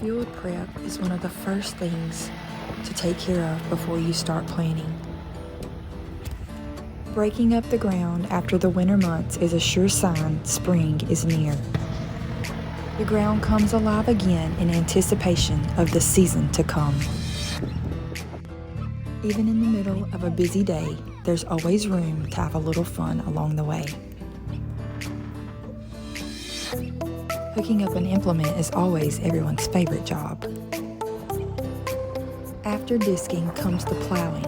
Field prep is one of the first things to take care of before you start planting. Breaking up the ground after the winter months is a sure sign spring is near. The ground comes alive again in anticipation of the season to come. Even in the middle of a busy day, there's always room to have a little fun along the way. Hooking up an implement is always everyone's favorite job. After disking comes the plowing.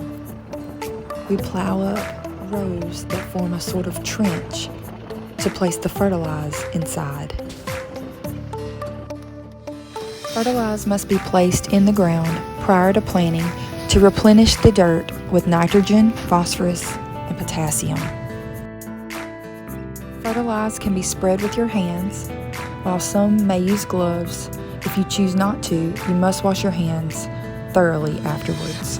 We plow up rows that form a sort of trench to place the fertilizer inside. Fertilizer must be placed in the ground prior to planting to replenish the dirt with nitrogen, phosphorus, and potassium. Fertilizer can be spread with your hands, while some may use gloves. If you choose not to, you must wash your hands thoroughly afterwards.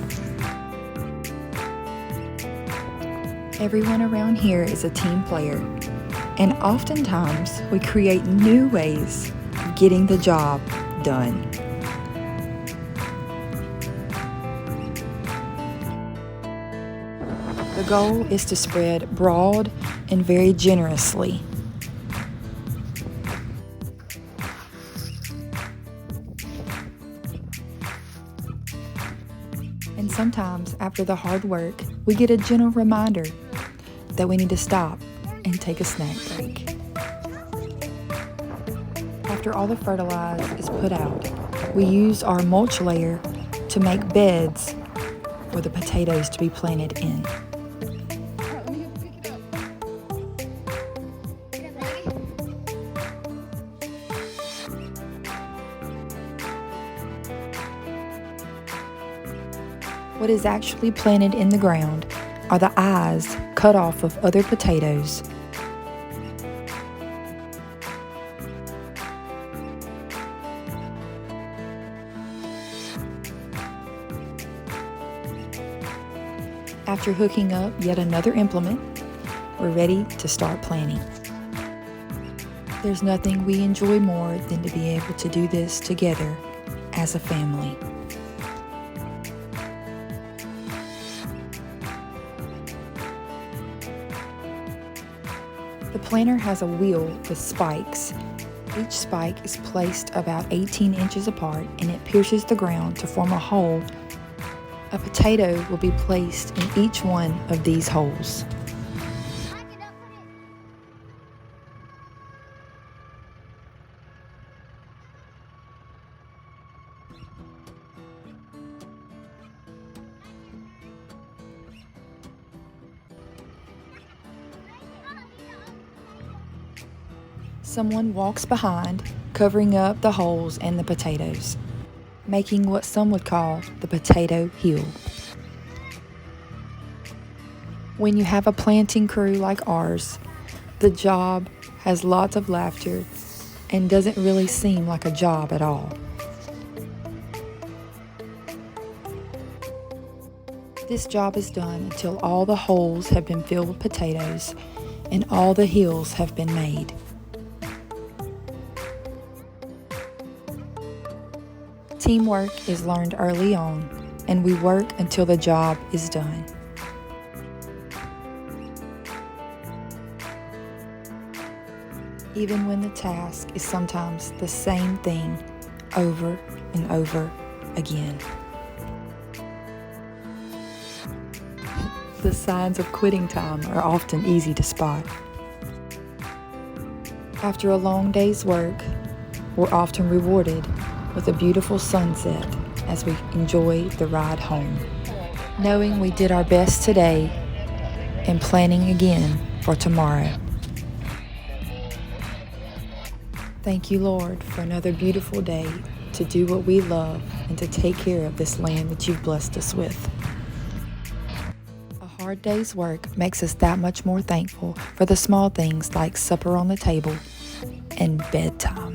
Everyone around here is a team player, and oftentimes we create new ways of getting the job done. The goal is to spread broad and very generously. And sometimes, after the hard work, we get a gentle reminder that we need to stop and take a snack break. After all the fertilizer is put out, we use our mulch layer to make beds for the potatoes to be planted in. What is actually planted in the ground are the eyes cut off of other potatoes. After hooking up yet another implement, we're ready to start planting. There's nothing we enjoy more than to be able to do this together as a family. The planter has a wheel with spikes. Each spike is placed about 18 inches apart and it pierces the ground to form a hole. A potato will be placed in each one of these holes. Someone walks behind, covering up the holes and the potatoes, making what some would call the potato hill. When you have a planting crew like ours, the job has lots of laughter and doesn't really seem like a job at all. This job is done until all the holes have been filled with potatoes and all the hills have been made. Teamwork is learned early on, and we work until the job is done. Even when the task is sometimes the same thing over and over again. The signs of quitting time are often easy to spot. After a long day's work, we're often rewarded with a beautiful sunset as we enjoy the ride home, knowing we did our best today and planning again for tomorrow. Thank you, Lord, for another beautiful day to do what we love and to take care of this land that you've blessed us with. A hard day's work makes us that much more thankful for the small things like supper on the table and bedtime.